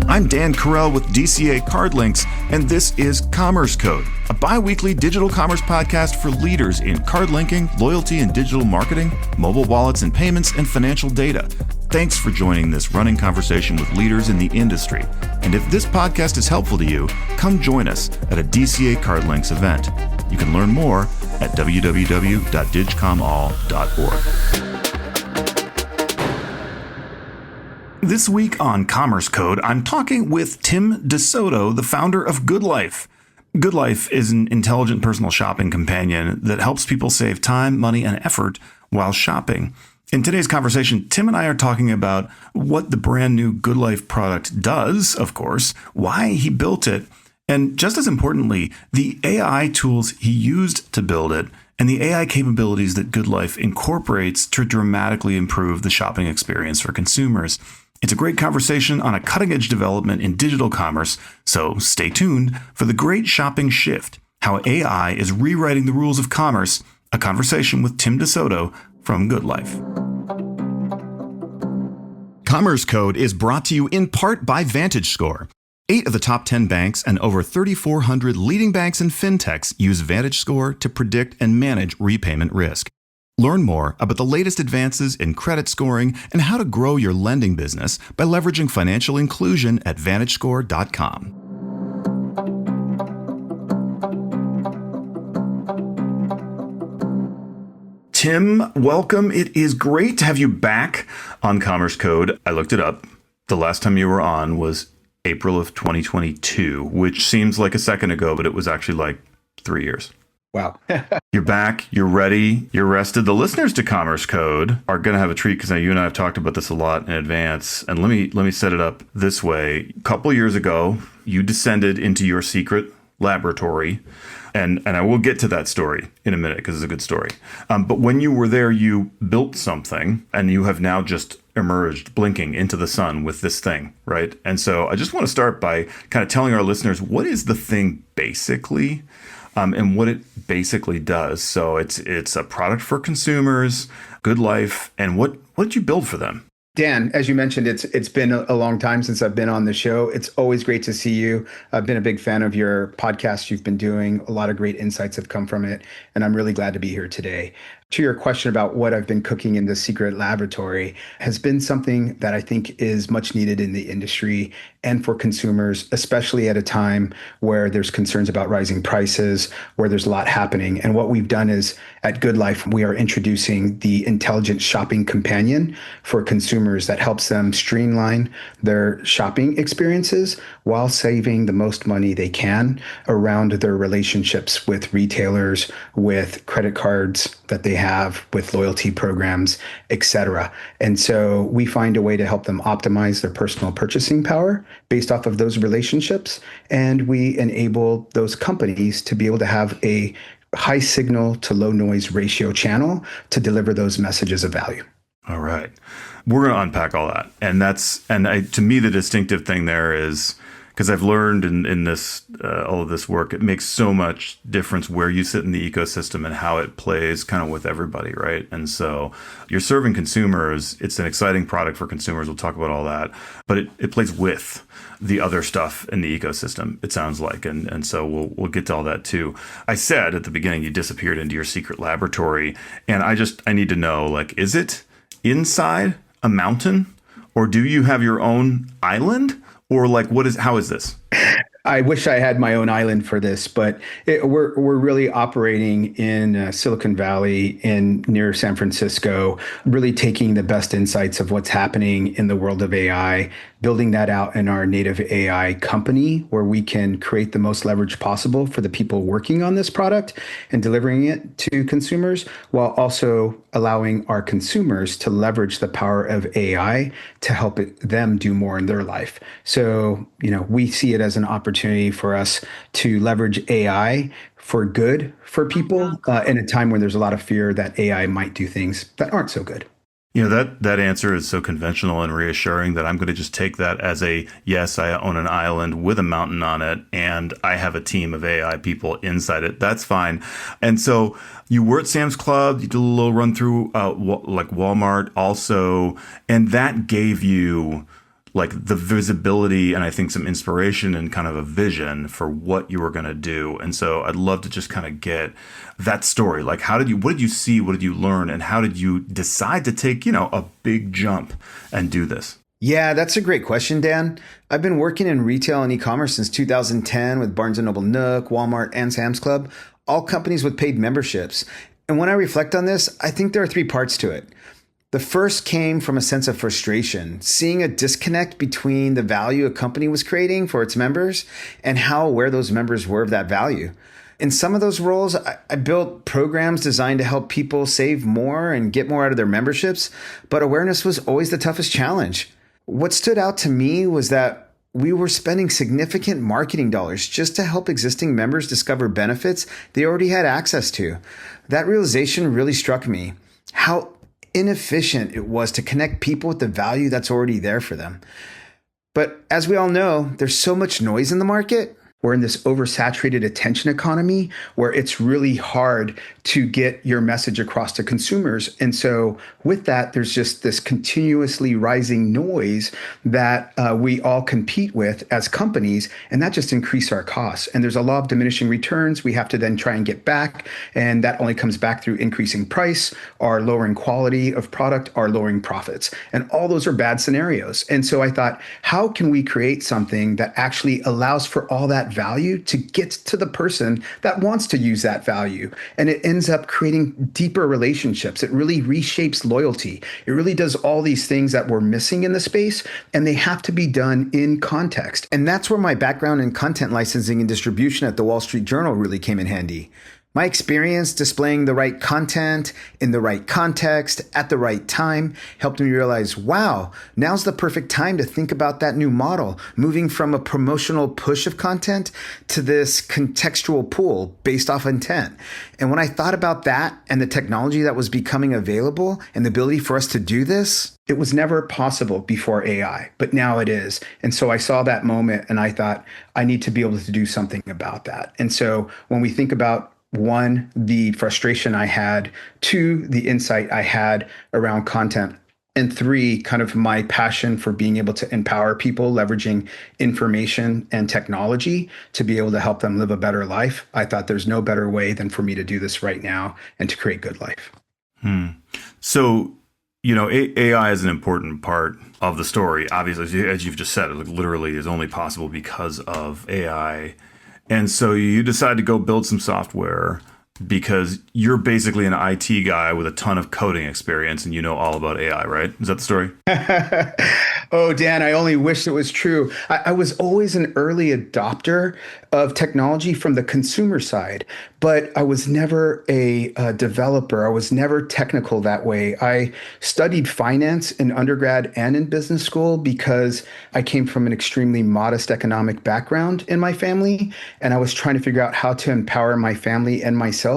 I'm Dan Carell with DCA-CardLinx, and this is Commerce Code, a bi-weekly digital commerce podcast for leaders in card linking, loyalty and digital marketing, mobile wallets and payments, and financial data. Thanks for joining this running conversation with leaders in the industry. And if this podcast is helpful to you, come join us at a DCA-CardLinx event. You can learn more at www.digcomall.org. This week on Commerce Code, I'm talking with Tim DeSoto, the founder of Goodlife. Goodlife is an intelligent personal shopping companion that helps people save time, money, and effort while shopping. In today's conversation, Tim and I are talking about what the brand new Goodlife product does, of course, why he built it, and just as importantly, the AI tools he used to build it, and the AI capabilities that Goodlife incorporates to dramatically improve the shopping experience for consumers. It's a great conversation on a cutting-edge development in digital commerce, so stay tuned for the great shopping shift, how AI is rewriting the rules of commerce, a conversation with Tim DeSoto from Goodlife. Commerce Code is brought to you in part by VantageScore. 8 of the top 10 banks and over 3,400 leading banks and fintechs use VantageScore to predict and manage repayment risk. Learn more about the latest advances in credit scoring and how to grow your lending business by leveraging financial inclusion at VantageScore.com. Tim, welcome. It is great to have you back on Commerce Code. I looked it up. The last time you were on was April of 2022, which seems like a second ago, but it was actually like 3 years. Wow. You're back. You're ready. You're rested. The listeners to Commerce Code are going to have a treat because now you and I have talked about this a lot in advance. And let me set it up this way. A couple years ago, you descended into your secret laboratory. And I will get to that story in a minute because it's a good story. But when you were there, you built something and you have now just emerged blinking into the sun with this thing, right? And so I just want to start by kind of telling our listeners, what is the thing basically? And what it basically does. So it's a product for consumers, Goodlife, and what did you build for them? Dan, as you mentioned, it's been a long time since I've been on the show. It's always great to see you. I've been a big fan of your podcast you've been doing. A lot of great insights have come from it, and I'm really glad to be here today. To your question about what I've been cooking in the secret laboratory has been something that I think is much needed in the industry and for consumers, especially at a time where there's concerns about rising prices, where there's a lot happening. And what we've done is at Goodlife, we are introducing the intelligent shopping companion for consumers that helps them streamline their shopping experiences while saving the most money they can around their relationships with retailers, with credit cards that they have, with loyalty programs, et cetera. And so we find a way to help them optimize their personal purchasing power based off of those relationships. And we enable those companies to be able to have a high signal to low noise ratio channel to deliver those messages of value. All right. We're going to unpack all that. And to me, the distinctive thing there is, because I've learned in this all of this work, it makes so much difference where you sit in the ecosystem and how it plays kind of with everybody, right? And so you're serving consumers. It's an exciting product for consumers. We'll talk about all that. But it plays with the other stuff in the ecosystem, it sounds like. And so we'll get to all that too. I said at the beginning, you disappeared into your secret laboratory. And I need to know, like, is it inside a mountain? Or do you have your own island? Or like, how is this? I wish I had my own island for this, but we're really operating in Silicon Valley near San Francisco, really taking the best insights of what's happening in the world of AI, building that out in our native AI company where we can create the most leverage possible for the people working on this product and delivering it to consumers, while also allowing our consumers to leverage the power of AI to help them do more in their life. So, we see it as an opportunity for us to leverage AI for good for people in a time when there's a lot of fear that AI might do things that aren't so good. That answer is so conventional and reassuring that I'm going to just take that as yes, I own an island with a mountain on it and I have a team of AI people inside it. That's fine. And so you were at Sam's Club, you did a little run through like Walmart also, and that gave you like the visibility and I think some inspiration and kind of a vision for what you were going to do. And so I'd love to just kind of get that story. Like, what did you see? What did you learn? And how did you decide to take, a big jump and do this? Yeah, that's a great question, Dan. I've been working in retail and e-commerce since 2010 with Barnes & Noble Nook, Walmart, and Sam's Club, all companies with paid memberships. And when I reflect on this, I think there are three parts to it. The first came from a sense of frustration, seeing a disconnect between the value a company was creating for its members and how aware those members were of that value. In some of those roles, I built programs designed to help people save more and get more out of their memberships, but awareness was always the toughest challenge. What stood out to me was that we were spending significant marketing dollars just to help existing members discover benefits they already had access to. That realization really struck me. How inefficient it was to connect people with the value that's already there for them. But as we all know, there's so much noise in the market. We're in this oversaturated attention economy where it's really hard to get your message across to consumers. And so with that, there's just this continuously rising noise that we all compete with as companies, and that just increases our costs. And there's a law of diminishing returns. We have to then try and get back, and that only comes back through increasing price, or lowering quality of product, or lowering profits. And all those are bad scenarios. And so I thought, how can we create something that actually allows for all that value to get to the person that wants to use that value? And it ends up creating deeper relationships. It really reshapes loyalty. It really does all these things that we're missing in the space, and they have to be done in context. And that's where my background in content licensing and distribution at the Wall Street Journal really came in handy. My experience displaying the right content in the right context at the right time helped me realize, wow, now's the perfect time to think about that new model, moving from a promotional push of content to this contextual pool based off intent. And when I thought about that and the technology that was becoming available and the ability for us to do this, it was never possible before AI, but now it is. And so I saw that moment and I thought, I need to be able to do something about that. And so when we think about one, the frustration I had, two, the insight I had around content, and three, kind of my passion for being able to empower people, leveraging information and technology to be able to help them live a better life. I thought there's no better way than for me to do this right now and to create good life. So, AI is an important part of the story. Obviously, as you've just said, it literally is only possible because of AI. And so you decide to go build some software because you're basically an IT guy with a ton of coding experience and you know all about AI, right? Is that the story? Oh, Dan, I only wish it was true. I was always an early adopter of technology from the consumer side, but I was never a developer. I was never technical that way. I studied finance in undergrad and in business school because I came from an extremely modest economic background in my family, and I was trying to figure out how to empower my family and myself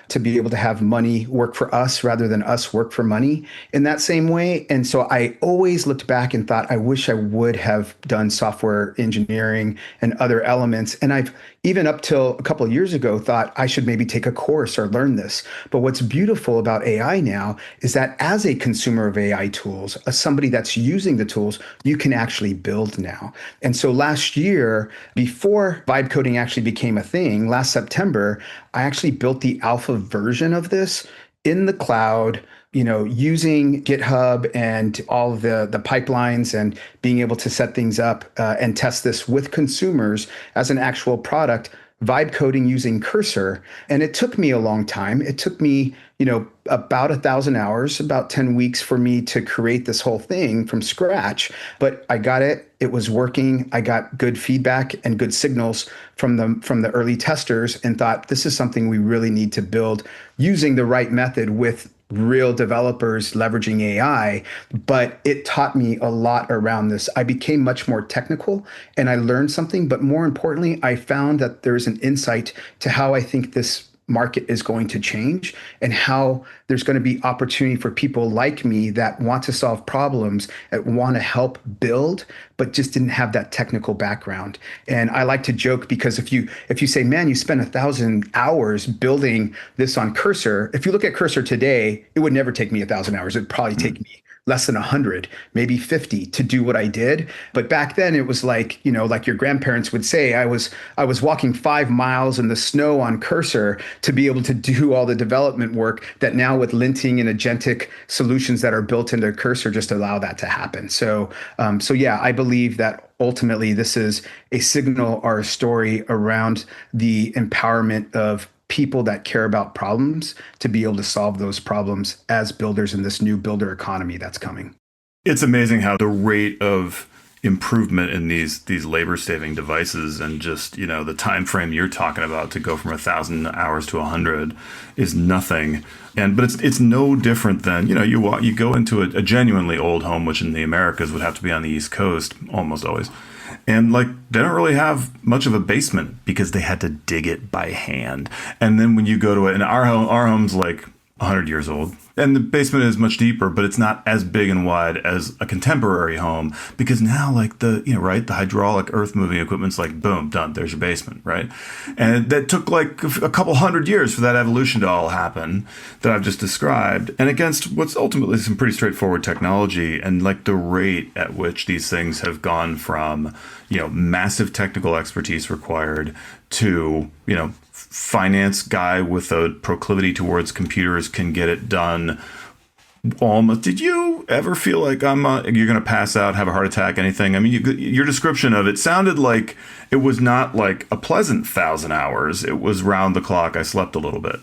to be able to have money work for us rather than us work for money in that same way. And so I always looked back and thought, I wish I would have done software engineering and other elements. And I've even up till a couple of years ago thought I should maybe take a course or learn this. But what's beautiful about AI now is that as a consumer of AI tools, as somebody that's using the tools, you can actually build now. And so last year, before vibe coding actually became a thing, last September, I actually built the alpha version of this in the cloud, using GitHub and all of the pipelines and being able to set things up and test this with consumers as an actual product, vibe coding using Cursor. And it took me a long time. It took me, about 1,000 hours, about 10 weeks for me to create this whole thing from scratch. But I got it. It was working. I got good feedback and good signals from the early testers and thought this is something we really need to build using the right method with real developers leveraging AI, but it taught me a lot around this. I became much more technical and I learned something, but more importantly, I found that there's an insight to how I think this market is going to change and how there's going to be opportunity for people like me that want to solve problems, that want to help build, but just didn't have that technical background. And I like to joke because if you say, man, you spent 1,000 hours building this on Cursor, if you look at Cursor today, it would never take me 1,000 hours. It'd probably take me less than 100, maybe 50 to do what I did. But back then it was like, like your grandparents would say, I was walking 5 miles in the snow on Cursor to be able to do all the development work that now with linting and agentic solutions that are built into Cursor just allow that to happen. So yeah, I believe that ultimately this is a signal or a story around the empowerment of people that care about problems to be able to solve those problems as builders in this new builder economy that's coming. It's amazing how the rate of improvement in these labor saving devices and just the time frame you're talking about to go from 1,000 hours to 100 is nothing. But it's no different than you go into a genuinely old home, which in the Americas would have to be on the East Coast almost always. And like they don't really have much of a basement because they had to dig it by hand. And then when you go to it, and our home's like 100 years old, and the basement is much deeper, but it's not as big and wide as a contemporary home because now like the hydraulic earth moving equipment's like boom, done. There's your basement, right? And that took like a couple hundred years for that evolution to all happen that I've just described, and against what's ultimately some pretty straightforward technology, and like the rate at which these things have gone from massive technical expertise required to finance guy with a proclivity towards computers can get it done almost. Did you ever feel like you're going to pass out, have a heart attack, anything? I mean, your description of it sounded like it was not like a pleasant 1,000 hours. It was round the clock. I slept a little bit.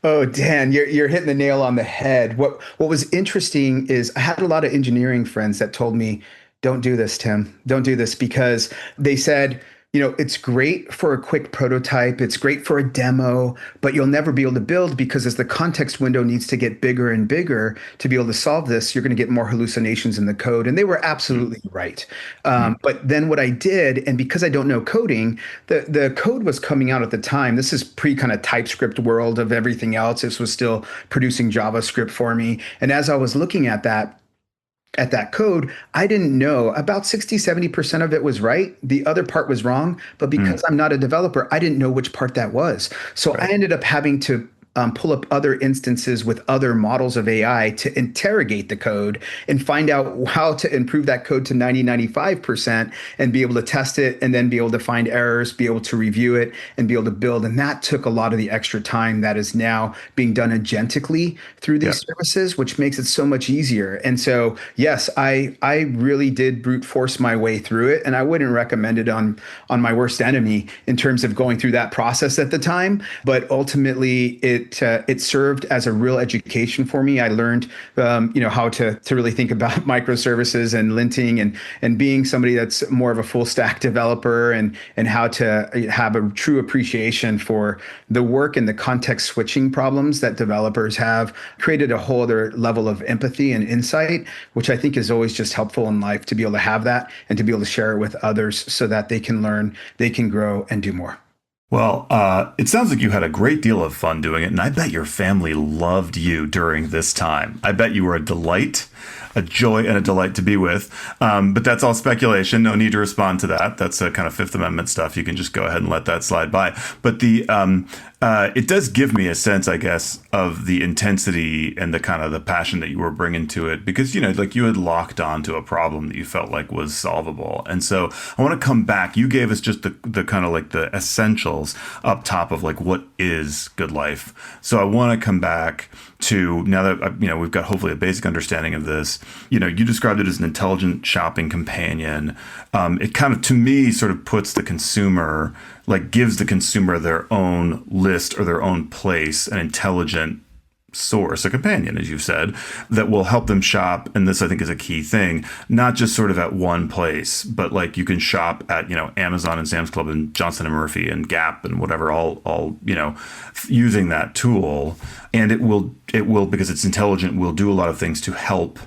Oh, Dan, you're hitting the nail on the head. What was interesting is I had a lot of engineering friends that told me, don't do this, Tim. Don't do this, because they said, it's great for a quick prototype. It's great for a demo, but you'll never be able to build because as the context window needs to get bigger and bigger to be able to solve this, you're going to get more hallucinations in the code. And they were absolutely right. But then what I did, and because I don't know coding, the code was coming out at the time. This is pre kind of TypeScript world of everything else. This was still producing JavaScript for me. And as I was looking at that code, I didn't know about 60-70% of it was right. The other part was wrong. But because I'm not a developer, I didn't know which part that was. So I ended up having to pull up other instances with other models of AI to interrogate the code and find out how to improve that code to 90-95% and be able to test it and then be able to find errors, be able to review it and be able to build. And that took a lot of the extra time that is now being done agentically through these services, which makes it so much easier. And so, yes, I really did brute force my way through it. And I wouldn't recommend it on my worst enemy in terms of going through that process at the time. But ultimately, it served as a real education for me. I learned, how to really think about microservices and linting and being somebody that's more of a full stack developer and how to have a true appreciation for the work and the context switching problems that developers have created a whole other level of empathy and insight, which I think is always just helpful in life to be able to have that and to be able to share it with others so that they can learn, they can grow and do more. Well, it sounds like you had a great deal of fun doing it, and I bet your family loved you during this time. I bet you were a delight, a joy, and a delight to be with. But that's all speculation. No need to respond to that. That's a kind of Fifth Amendment stuff. You can just go ahead and let that slide by. But it does give me a sense, I guess, of the intensity and the kind of the passion that you were bringing to it, because, like you had locked on to a problem that you felt like was solvable. And so I want to come back. You gave us just the kind of like the essentials up top of like what is Goodlife. So I want to come back to, now that we've got hopefully a basic understanding of this. You described it as an intelligent shopping companion. It kind of, to me, sort of puts the consumer, like gives the consumer their own list or their own place, an intelligent source, a companion, as you've said, that will help them shop. And this, I think, is a key thing, not just sort of at one place, but like you can shop at, Amazon and Sam's Club and Johnson and Murphy and Gap and whatever, all using that tool. And it will, because it's intelligent, will do a lot of things to help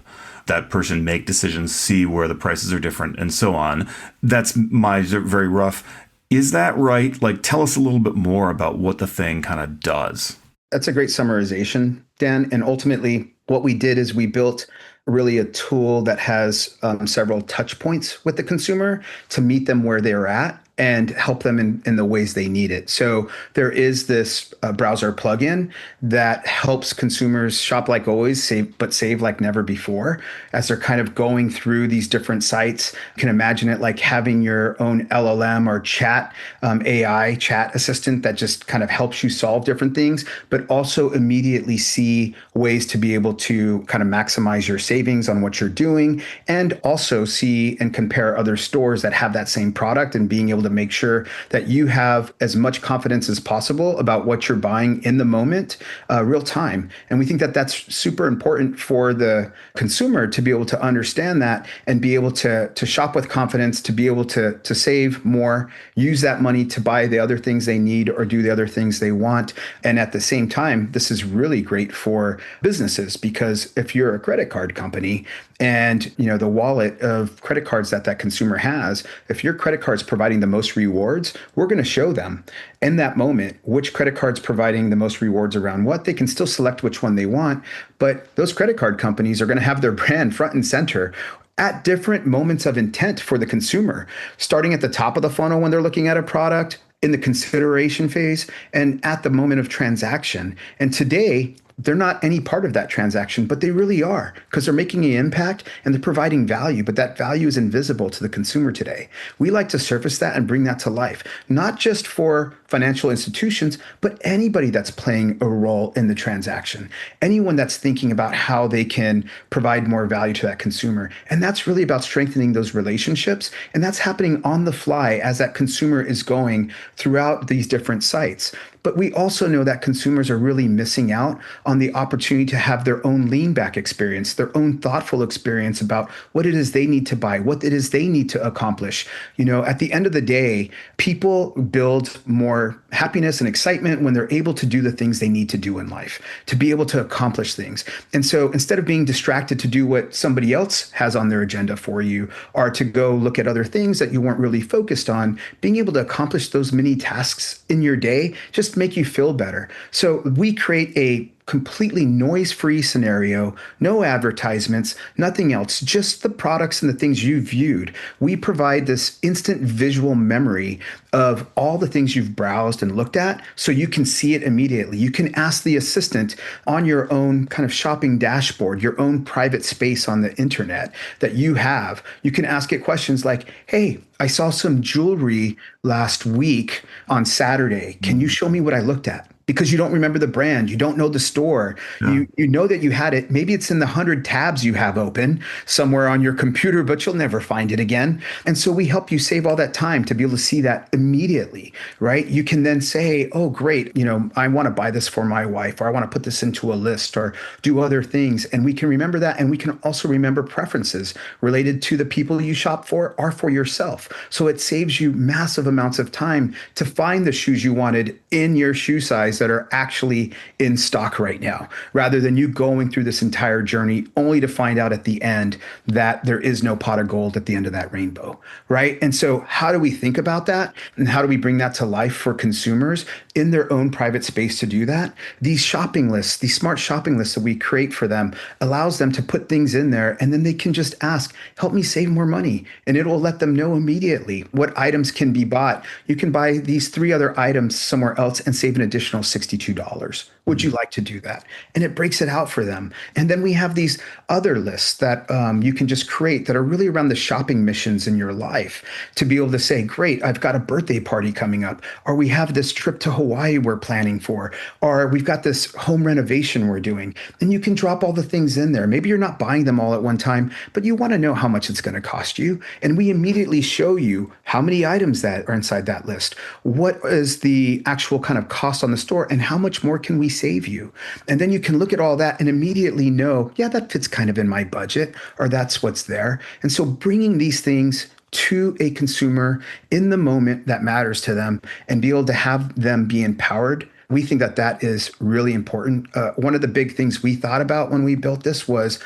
that person make decisions, see where the prices are different and so on. That's my very rough. Is that right? Like, tell us a little bit more about what the thing kind of does. That's a great summarization, Dan. And ultimately, what we did is we built really a tool that has several touch points with the consumer to meet them where they're at and help them in the ways they need it. So there is this browser plugin that helps consumers shop like always, save like never before, as they're kind of going through these different sites. You can imagine it like having your own LLM or chat AI chat assistant that just kind of helps you solve different things, but also immediately see ways to be able to kind of maximize your savings on what you're doing, and also see and compare other stores that have that same product, and being able to make sure that you have as much confidence as possible about what you're buying in the moment, real time. And we think that that's super important for the consumer to be able to understand that and be able to shop with confidence, to be able to save more, use that money to buy the other things they need or do the other things they want. And at the same time, this is really great for businesses, because if you're a credit card company and the wallet of credit cards that consumer has, if your credit card's providing the most rewards, we're going to show them in that moment which credit card's providing the most rewards around what. They can still select which one they want, but those credit card companies are going to have their brand front and center at different moments of intent for the consumer, starting at the top of the funnel when they're looking at a product, in the consideration phase, and at the moment of transaction. And today, they're not any part of that transaction, but they really are, because they're making an impact and they're providing value, but that value is invisible to the consumer today. We like to surface that and bring that to life, not just for financial institutions, but anybody that's playing a role in the transaction, anyone that's thinking about how they can provide more value to that consumer. And that's really about strengthening those relationships. And that's happening on the fly as that consumer is going throughout these different sites. But we also know that consumers are really missing out on the opportunity to have their own lean back experience, their own thoughtful experience about what it is they need to buy, what it is they need to accomplish. At the end of the day, people build more happiness and excitement when they're able to do the things they need to do in life, to be able to accomplish things. And so instead of being distracted to do what somebody else has on their agenda for you, or to go look at other things that you weren't really focused on, being able to accomplish those mini tasks in your day just make you feel better. So we create a completely noise-free scenario, no advertisements, nothing else, just the products and the things you viewed. We provide this instant visual memory of all the things you've browsed and looked at, so you can see it immediately. You can ask the assistant on your own kind of shopping dashboard, your own private space on the internet that you have. You can ask it questions like, hey, I saw some jewelry last week on Saturday. Can you show me what I looked at? Because you don't remember the brand, you don't know the store, yeah. You know that you had it. Maybe it's in the 100 tabs you have open somewhere on your computer, but you'll never find it again. And so we help you save all that time to be able to see that immediately, right? You can then say, oh, great, I want to buy this for my wife, or I want to put this into a list, or do other things. And we can remember that. And we can also remember preferences related to the people you shop for or for yourself. So it saves you massive amounts of time to find the shoes you wanted in your shoe size that are actually in stock right now, rather than you going through this entire journey only to find out at the end that there is no pot of gold at the end of that rainbow, right? And so how do we think about that? And how do we bring that to life for consumers in their own private space to do that? These shopping lists, these smart shopping lists that we create for them, allows them to put things in there, and then they can just ask, help me save more money. And it will let them know immediately what items can be bought. You can buy these 3 other items somewhere else and save an additional $62. Would you like to do that? And it breaks it out for them. And then we have these other lists that you can just create that are really around the shopping missions in your life, to be able to say, great, I've got a birthday party coming up, or we have this trip to Hawaii we're planning for, or we've got this home renovation we're doing. And you can drop all the things in there. Maybe you're not buying them all at one time, but you want to know how much it's going to cost you. And we immediately show you how many items that are inside that list, what is the actual kind of cost on the store, and how much more can we save you. And then you can look at all that and immediately know, yeah, that fits kind of in my budget, or that's what's there. And so bringing these things to a consumer in the moment that matters to them, and be able to have them be empowered, we think that that is really important. One of the big things we thought about when we built this was,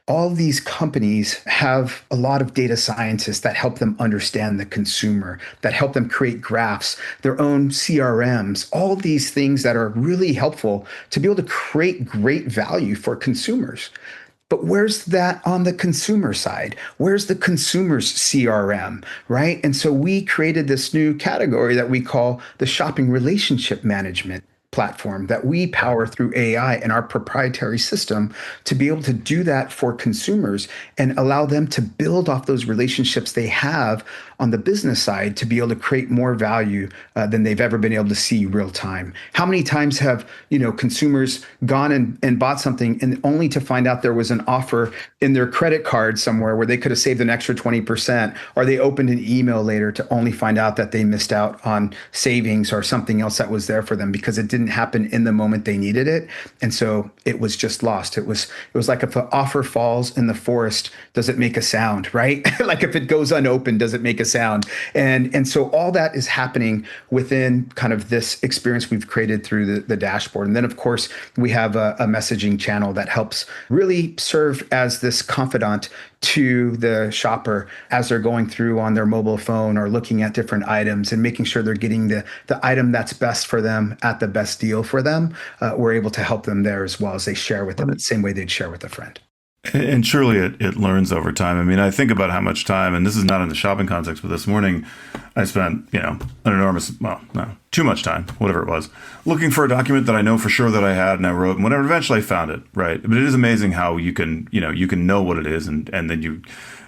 all these companies have a lot of data scientists that help them understand the consumer, that help them create graphs, their own CRMs, all these things that are really helpful to be able to create great value for consumers. But where's that on the consumer side? Where's the consumer's CRM, right? And so we created this new category that we call the shopping relationship management platform that we power through AI and our proprietary system to be able to do that for consumers and allow them to build off those relationships they have on the business side to be able to create more value than they've ever been able to see real time. How many times have consumers gone and bought something and only to find out there was an offer in their credit card somewhere where they could have saved an extra 20%, or they opened an email later to only find out that they missed out on savings or something else that was there for them because it didn't happen in the moment they needed it, and so it was just lost. It was like if an offer falls in the forest, does it make a sound, right? Like if it goes unopened, does it make a sound? And so all that is happening within kind of this experience we've created through the dashboard. And then of course we have a messaging channel that helps really serve as this confidant to the shopper as they're going through on their mobile phone or looking at different items and making sure they're getting the item that's best for them at the best deal for them. We're able to help them there as well as they share with them the same way they'd share with a friend. And surely it learns over time. I mean, I think about how much time, and this is not in the shopping context, but this morning I spent, an enormous, well, no, too much time, whatever it was, looking for a document that I know for sure that I had and I wrote, and whatever, eventually I found it, right? But it is amazing how you can know what it is, and then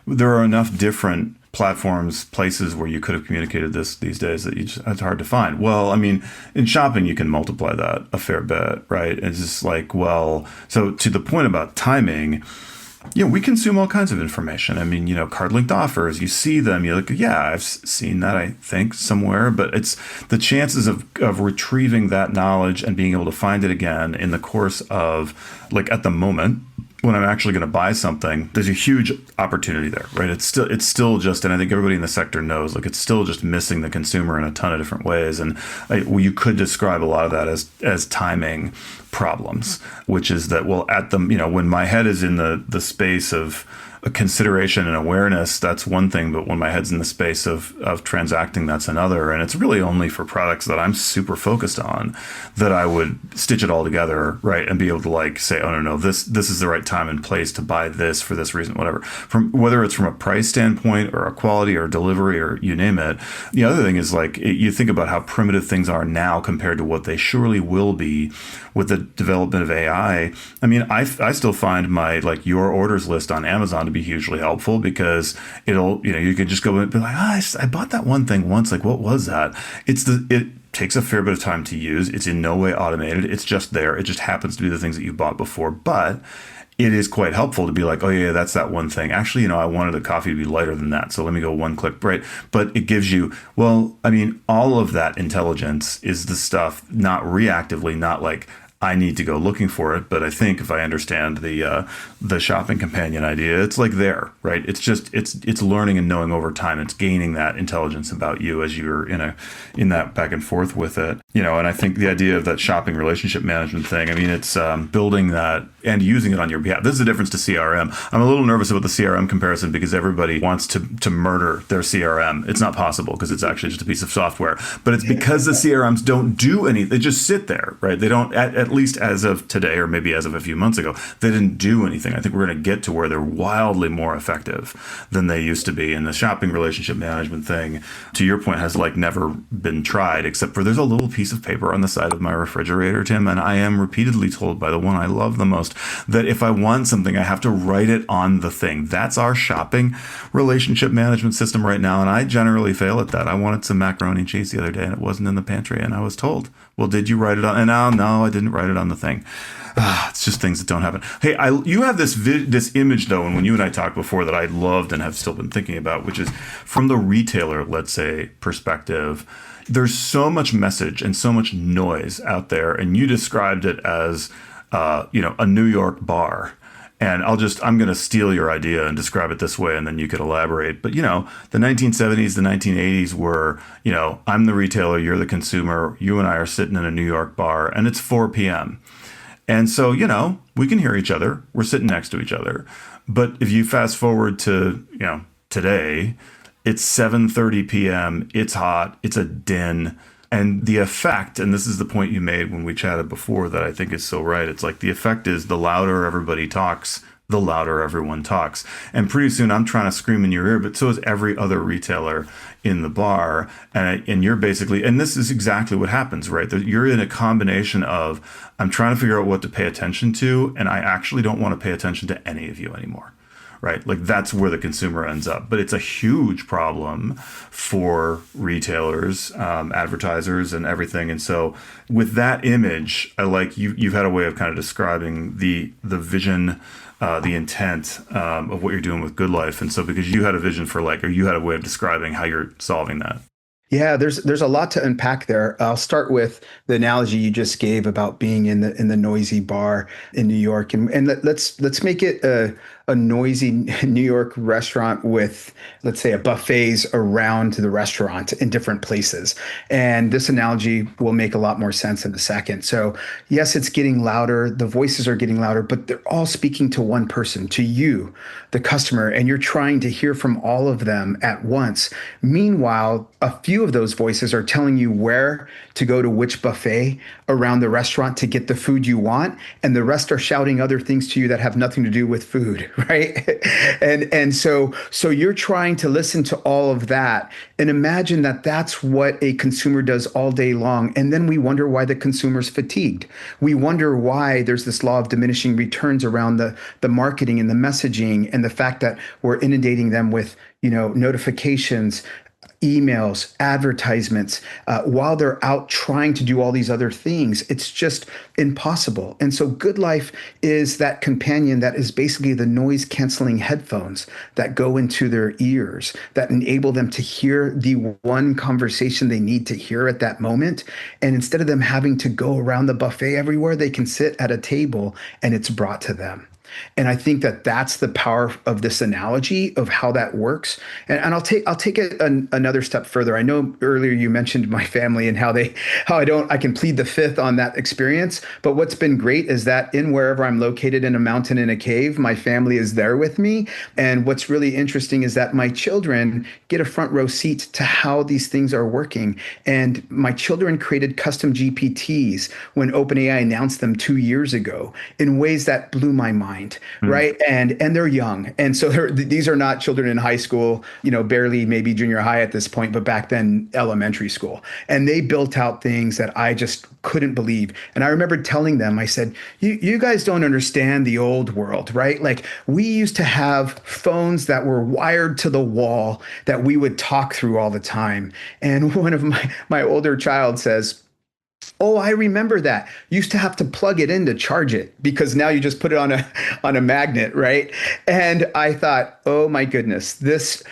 there are enough different platforms, places where you could have communicated this these days that it's hard to find. Well, I mean, in shopping, you can multiply that a fair bit, right? It's just like, well, so to the point about timing, we consume all kinds of information. I mean, card linked offers, you see them, you're like, yeah, I've seen that, I think, somewhere, but it's the chances of retrieving that knowledge and being able to find it again in the course of, like, at the moment, when I'm actually going to buy something, there's a huge opportunity there, right? It's still just, and I think everybody in the sector knows, like, it's still just missing the consumer in a ton of different ways. And you could describe a lot of that as timing problems, which is that, well, when my head is in the space of a consideration and awareness, that's one thing, but when my head's in the space of transacting, that's another. And it's really only for products that I'm super focused on that I would stitch it all together, right? And be able to say, oh no, this is the right time and place to buy this for this reason, whatever. From whether it's from a price standpoint or a quality or delivery or you name it. The other thing is you think about how primitive things are now compared to what they surely will be with the development of AI. I mean, I still find my your orders list on Amazon to be hugely helpful because you can just go and be like, I bought that one thing once. Like, what was that? It takes a fair bit of time to use. It's in no way automated. It's just there. It just happens to be the things that you bought before, but it is quite helpful to be like, oh yeah, that's that one thing. Actually, I wanted the coffee to be lighter than that. So let me go one click, right? But it gives you, well, I mean, all of that intelligence is the stuff, not reactively, not like I need to go looking for it. But I think if I understand the shopping companion idea, it's like there, right? It's just, it's learning and knowing over time. It's gaining that intelligence about you as you're in that back and forth with it, and I think the idea of that shopping relationship management thing, I mean, it's building that and using it on your behalf. This is the difference to CRM. I'm a little nervous about the CRM comparison because everybody wants to murder their CRM. It's not possible because it's actually just a piece of software, but it's because the CRMs don't do anything. They just sit there, right? They don't, at least as of today, or maybe as of a few months ago, they didn't do anything. I think we're going to get to where they're wildly more effective than they used to be. And the shopping relationship management thing, to your point, has never been tried, except for there's a little piece of paper on the side of my refrigerator, Tim, and I am repeatedly told by the one I love the most that if I want something, I have to write it on the thing. That's our shopping relationship management system right now, and I generally fail at that. I wanted some macaroni and cheese the other day, and it wasn't in the pantry, and I was told, well, did you write it on? And no, I didn't write it on the thing. It's just things that don't happen. Hey, you have this image, though, and when you and I talked before that I loved and have still been thinking about, which is from the retailer, let's say, perspective. There's so much message and so much noise out there, and you described it as a New York bar. And I'm going to steal your idea and describe it this way, and then you could elaborate. But, the 1970s, the 1980s were, I'm the retailer, you're the consumer, you and I are sitting in a New York bar, and it's 4 p.m. And so, we can hear each other. We're sitting next to each other. But if you fast forward to, today, it's 7:30 p.m., it's hot, it's a din. And the effect, and this is the point you made when we chatted before that I think is so right. It's like the effect is the louder everybody talks, the louder everyone talks. And pretty soon I'm trying to scream in your ear, but so is every other retailer in the bar. And you're basically, and this is exactly what happens, right? You're in a combination of, I'm trying to figure out what to pay attention to, and I actually don't want to pay attention to any of you anymore. Right? Like that's where the consumer ends up. But it's a huge problem for retailers, advertisers, and everything. And so with that image, I like you've had a way of kind of describing the vision, the intent of what you're doing with Goodlife. And so because you had a vision for or you had a way of describing how you're solving that. Yeah, there's a lot to unpack there. I'll start with the analogy you just gave about being in the noisy bar in New York, and let's make it a noisy New York restaurant with, let's say, a buffets around the restaurant in different places. And this analogy will make a lot more sense in a second. So yes, it's getting louder. The voices are getting louder, but they're all speaking to one person, to you, the customer, and you're trying to hear from all of them at once. Meanwhile, a few of those voices are telling you where to go to which buffet around the restaurant to get the food you want, and the rest are shouting other things to you that have nothing to do with food, right? and so you're trying to listen to all of that, and imagine that that's what a consumer does all day long. And then we wonder why the consumer's fatigued. We wonder why there's this law of diminishing returns around the marketing and the messaging, and the fact that we're inundating them with, notifications, emails, advertisements, while they're out trying to do all these other things. It's just impossible. And so Goodlife is that companion that is basically the noise canceling headphones that go into their ears, that enable them to hear the one conversation they need to hear at that moment. And instead of them having to go around the buffet everywhere, they can sit at a table and it's brought to them. And I think that that's the power of this analogy of how that works. And I'll take it another step further. I know earlier you mentioned my family and how I can plead the fifth on that experience. But what's been great is that in wherever I'm located, in a mountain, in a cave, my family is there with me. And what's really interesting is that my children get a front row seat to how these things are working. And my children created custom GPTs when OpenAI announced them 2 years ago in ways that blew my mind. Right. And they're young. And so these are not children in high school, barely maybe junior high at this point, but back then elementary school. And they built out things that I just couldn't believe. And I remember telling them, I said, you guys don't understand the old world, right? Like we used to have phones that were wired to the wall that we would talk through all the time. And one of my older child says, "Oh, I remember that. Used to have to plug it in to charge it because now you just put it on a magnet, right?" And I thought, "Oh my goodness, this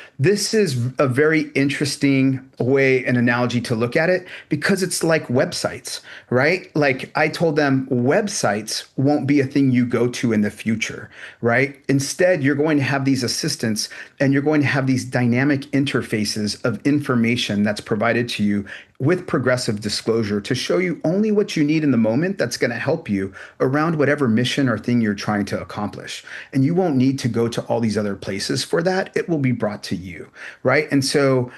is a very interesting way, an analogy to look at it, because it's like websites, right? Like I told them, websites won't be a thing you go to in the future, right? Instead, you're going to have these assistants and you're going to have these dynamic interfaces of information that's provided to you with progressive disclosure to show you only what you need in the moment that's going to help you around whatever mission or thing you're trying to accomplish. And you won't need to go to all these other places for that. It will be brought to you, right? And so,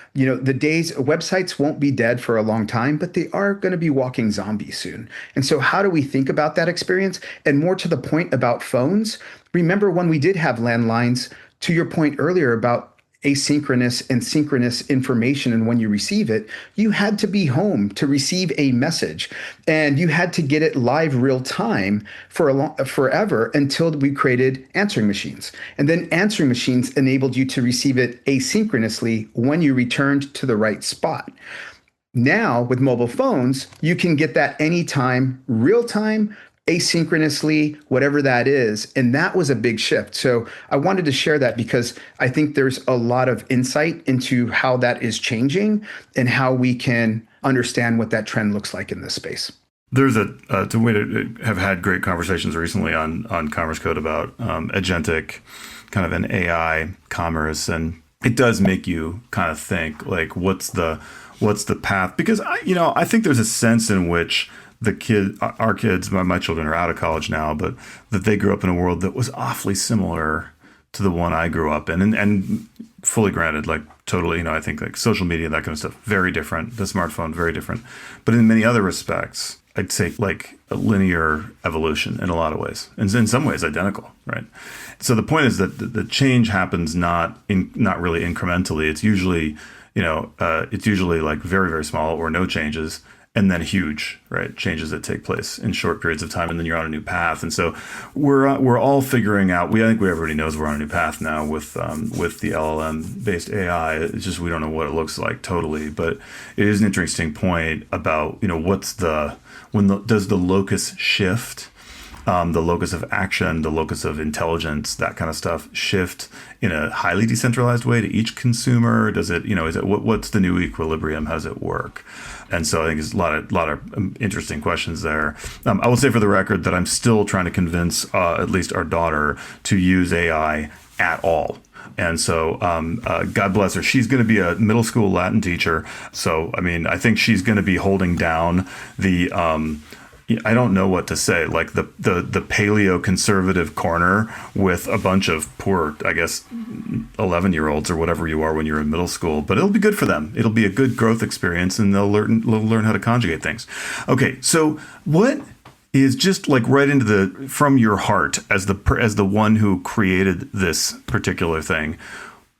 websites won't be dead for a long time, but they are going to be walking zombies soon. And so how do we think about that experience? And more to the point about phones, remember when we did have landlines, to your point earlier about asynchronous and synchronous information, and when you receive it, you had to be home to receive a message, and you had to get it live real time forever until we created answering machines. And then answering machines enabled you to receive it asynchronously when you returned to the right spot. Now with mobile phones, you can get that anytime, real time, asynchronously, whatever that is. And that was a big shift. So I wanted to share that because I think there's a lot of insight into how that is changing and how we can understand what that trend looks like in this space. There's we have had great conversations recently on Commerce Code about agentic, kind of an AI commerce, and it does make you kind of think like, what's the path? Because I think there's a sense in which our kids, my children are out of college now, but that they grew up in a world that was awfully similar to the one I grew up in, and fully granted, like totally, I think like social media, that kind of stuff, very different. The smartphone, very different. But in many other respects, I'd say like a linear evolution in a lot of ways, and in some ways identical, right? So the point is that the change happens not really incrementally. It's usually, it's usually like very, very small or no changes, and then huge, right? Changes that take place in short periods of time, and then you're on a new path. And so we're all figuring out. I think everybody knows we're on a new path now with the LLM based AI. It's just we don't know what it looks like totally, but it is an interesting point about does the locus shift. The locus of action, the locus of intelligence, that kind of stuff shift in a highly decentralized way to each consumer? Does it, what's the new equilibrium? How does it work? And so I think there's a lot of interesting questions there. I will say for the record that I'm still trying to convince at least our daughter to use AI at all. And so God bless her. She's going to be a middle school Latin teacher. So, I mean, I think she's going to be holding down the I don't know what to say, like the paleo conservative corner with a bunch of poor, I guess, 11-year-olds or whatever you are when you're in middle school. But it'll be good for them. It'll be a good growth experience, and they'll learn how to conjugate things. Okay, so what is just like right into from your heart as the one who created this particular thing?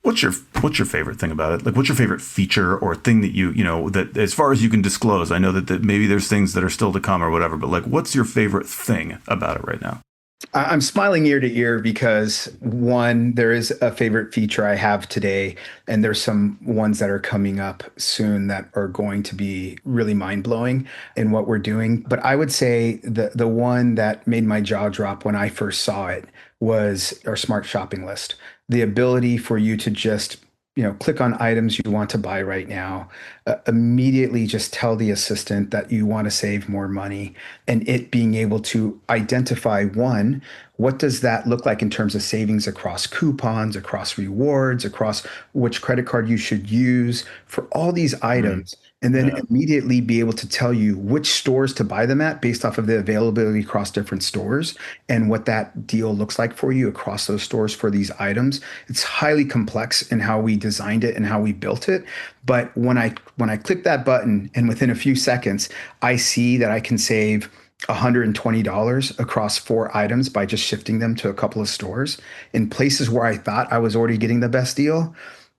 What's your favorite thing about it? Like, what's your favorite feature or thing that that as far as you can disclose? I know that maybe there's things that are still to come or whatever, but like, what's your favorite thing about it right now? I'm smiling ear to ear because one, there is a favorite feature I have today, and there's some ones that are coming up soon that are going to be really mind blowing in what we're doing. But I would say the one that made my jaw drop when I first saw it was our smart shopping list. The ability for you to just click on items you want to buy right now, immediately just tell the assistant that you want to save more money, and it being able to identify one, what does that look like in terms of savings across coupons, across rewards, across which credit card you should use for all these items. And then immediately be able to tell you which stores to buy them at based off of the availability across different stores and what that deal looks like for you across those stores for these items. It's highly complex in how we designed it and how we built it. But when I click that button and within a few seconds, I see that I can save $120 across 4 items by just shifting them to a couple of stores in places where I thought I was already getting the best deal.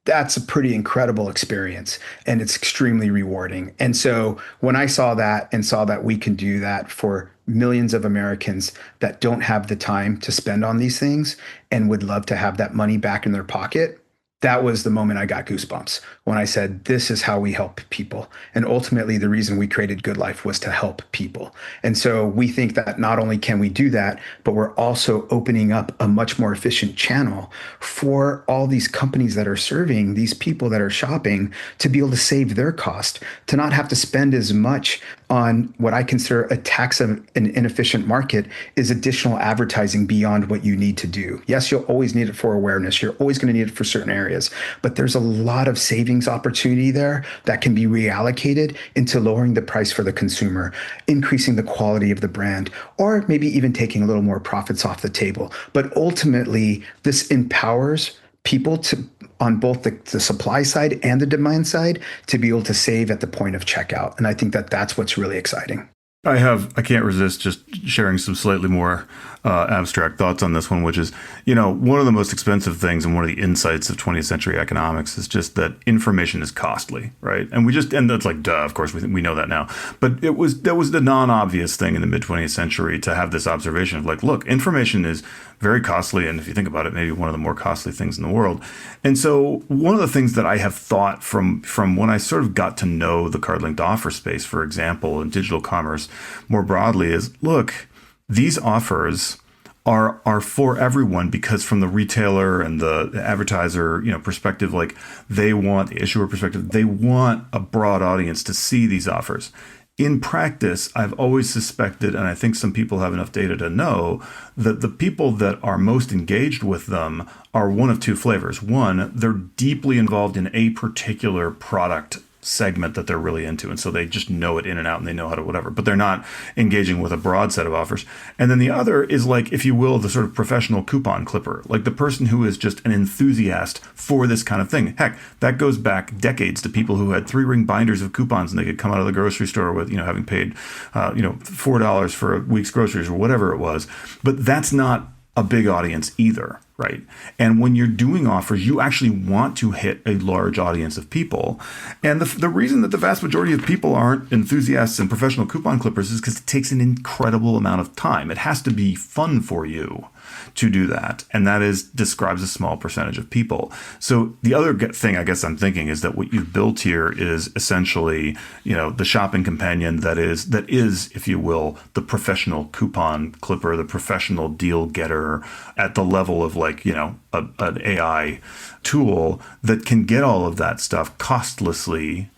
That's a pretty incredible experience, and it's extremely rewarding. And so when I saw that and saw that we can do that for millions of Americans that don't have the time to spend on these things and would love to have that money back in their pocket, that was the moment I got goosebumps when I said, this is how we help people. And ultimately, the reason we created Goodlife was to help people. And so we think that not only can we do that, but we're also opening up a much more efficient channel for all these companies that are serving these people that are shopping to be able to save their cost, to not have to spend as much on what I consider a tax of an inefficient market is additional advertising beyond what you need to do. Yes, you'll always need it for awareness. You're always going to need it for certain areas, but there's a lot of savings opportunity there that can be reallocated into lowering the price for the consumer, increasing the quality of the brand, or maybe even taking a little more profits off the table. But ultimately, this empowers people to, on both the supply side and the demand side, to be able to save at the point of checkout. And I think that that's what's really exciting. I can't resist just sharing some slightly more abstract thoughts on this one, which is, one of the most expensive things and one of the insights of 20th century economics is just that information is costly, right? And that's like, duh, of course, we know that now. But that was the non-obvious thing in the mid 20th century to have this observation of like, look, information is very costly. And if you think about it, maybe one of the more costly things in the world. And so one of the things that I have thought from when I sort of got to know the card-linked offer space, for example, and digital commerce more broadly is, look, these offers are for everyone, because from the retailer and the advertiser, perspective, like they want the issuer perspective, they want a broad audience to see these offers. In practice, I've always suspected, and I think some people have enough data to know, that the people that are most engaged with them are one of two flavors. One, they're deeply involved in a particular product segment that they're really into. And so they just know it in and out and they know how to whatever, but they're not engaging with a broad set of offers. And then the other is like, if you will, the sort of professional coupon clipper, like the person who is just an enthusiast for this kind of thing. Heck, that goes back decades to people who had 3-ring binders of coupons and they could come out of the grocery store with, having paid, $4 for a week's groceries or whatever it was. But that's not a big audience either, right? And when you're doing offers, you actually want to hit a large audience of people. And the reason that the vast majority of people aren't enthusiasts and professional coupon clippers is because it takes an incredible amount of time. It has to be fun for you to do that. And that describes a small percentage of people. So the other thing I guess I'm thinking is that what you've built here is essentially, the shopping companion that is, if you will, the professional coupon clipper, the professional deal getter at the level of an AI tool that can get all of that stuff costlessly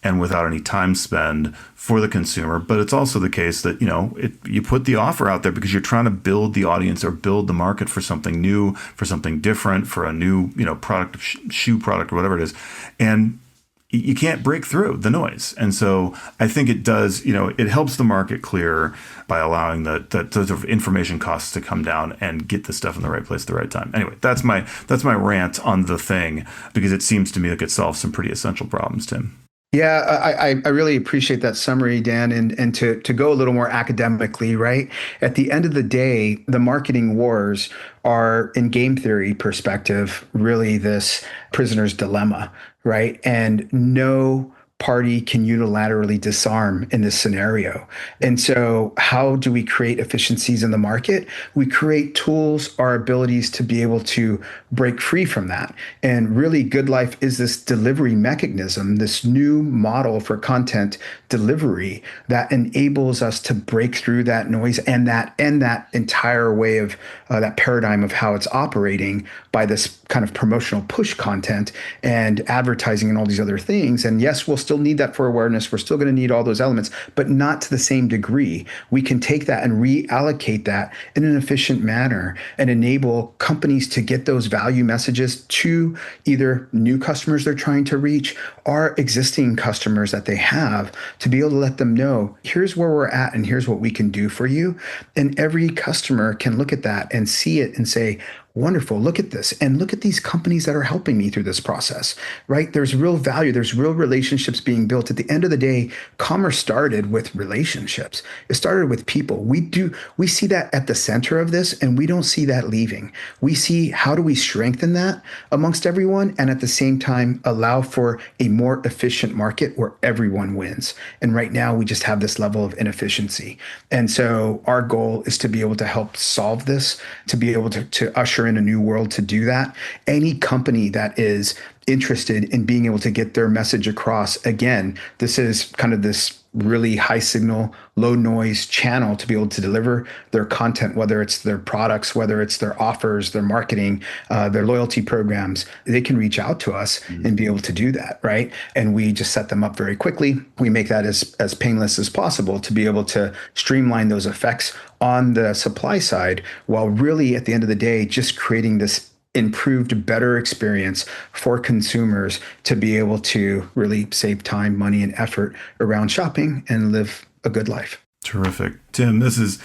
and without any time spend for the consumer. But it's also the case that, you put the offer out there because you're trying to build the audience or build the market for something new, for something different, for a new, product, shoe product or whatever it is. And you can't break through the noise. And so I think it does, it helps the market clear by allowing the sort of information costs to come down and get the stuff in the right place at the right time. Anyway, that's my rant on the thing, because it seems to me like it solves some pretty essential problems, Tim. Yeah, I really appreciate that summary, Dan. And to go a little more academically, right? At the end of the day, the marketing wars are, in game theory perspective, really this prisoner's dilemma, right? And no party can unilaterally disarm in this scenario. And so how do we create efficiencies in the market? We create tools, our abilities to be able to break free from that. And really, Goodlife is this delivery mechanism, this new model for content delivery that enables us to break through that noise and that entire way of that paradigm of how it's operating by this kind of promotional push content and advertising and all these other things. And yes, we'll still need that for awareness. We're still going to need all those elements, but not to the same degree. We can take that and reallocate that in an efficient manner and enable companies to get those value messages to either new customers they're trying to reach or existing customers that they have, to be able to let them know, here's where we're at and here's what we can do for you. And every customer can look at that and see it and say, wonderful, look at this. And look at these companies that are helping me through this process, right? There's real value. There's real relationships being built. At the end of the day, commerce started with relationships. It started with people. We see that at the center of this, and we don't see that leaving. We see how do we strengthen that amongst everyone, and at the same time, allow for a more efficient market where everyone wins. And right now, we just have this level of inefficiency. And so our goal is to be able to help solve this, to be able to usher in a new world to do that. Any company that is interested in being able to get their message across, again, this is kind of this really high signal, low noise channel to be able to deliver their content, whether it's their products, whether it's their offers, their marketing, their loyalty programs. They can reach out to us and be able to do that, right? And we just set them up very quickly. We make that as painless as possible to be able to streamline those effects on the supply side, while really at the end of the day, just creating this improved, better experience for consumers to be able to really save time, money, and effort around shopping and live a good life. Terrific. Tim, this is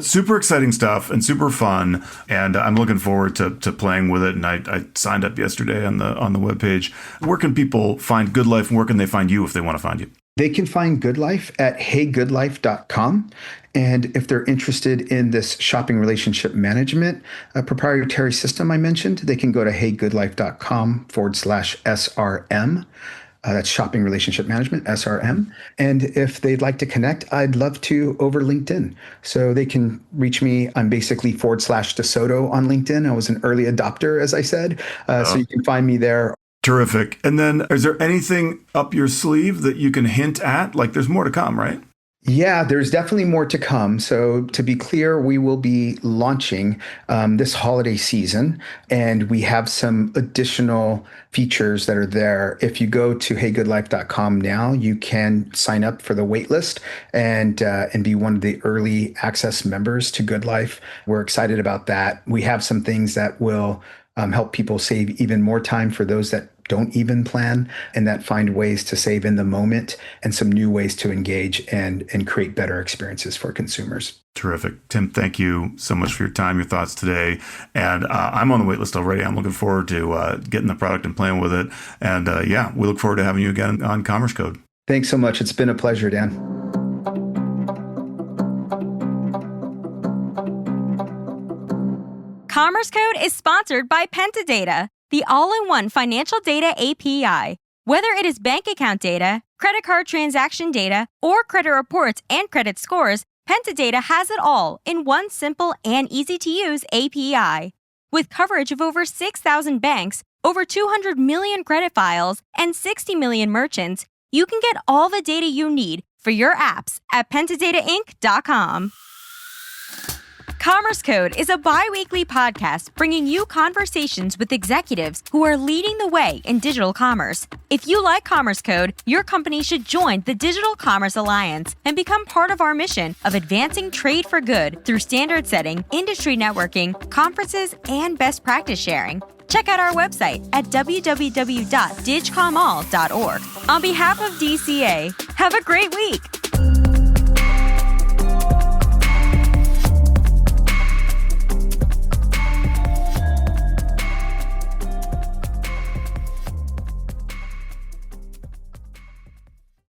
super exciting stuff and super fun. And I'm looking forward to playing with it. And I signed up yesterday on the webpage. Where can people find Goodlife, and where can they find you if they want to find you? They can find Goodlife at heygoodlife.com. And if they're interested in this shopping relationship management proprietary system I mentioned, they can go to heygoodlife.com/SRM. That's shopping relationship management, SRM. And if they'd like to connect, I'd love to over LinkedIn. So they can reach me. I'm basically /DeSoto on LinkedIn. I was an early adopter, as I said. So you can find me there. Terrific. And then is there anything up your sleeve that you can hint at? Like there's more to come, right? Yeah, there's definitely more to come. So to be clear, we will be launching this holiday season, and we have some additional features that are there. If you go to heygoodlife.com now, you can sign up for the waitlist and be one of the early access members to Goodlife. We're excited about that. We have some things that will help people save even more time for those that don't even plan, and that find ways to save in the moment and some new ways to engage and create better experiences for consumers. Terrific. Tim, thank you so much for your time, your thoughts today. And I'm on the wait list already. I'm looking forward to getting the product and playing with it. And we look forward to having you again on Commerce Code. Thanks so much. It's been a pleasure, Dan. Commerce Code is sponsored by Pentadata, the all-in-one financial data API. Whether it is bank account data, credit card transaction data, or credit reports and credit scores, Pentadata has it all in one simple and easy-to-use API. With coverage of over 6,000 banks, over 200 million credit files, and 60 million merchants, you can get all the data you need for your apps at pentadatainc.com. Commerce Code is a bi-weekly podcast bringing you conversations with executives who are leading the way in digital commerce. If you like Commerce Code, your company should join the Digital Commerce Alliance and become part of our mission of advancing trade for good through standard setting, industry networking, conferences, and best practice sharing. Check out our website at www.digcomall.org. On behalf of DCA, have a great week.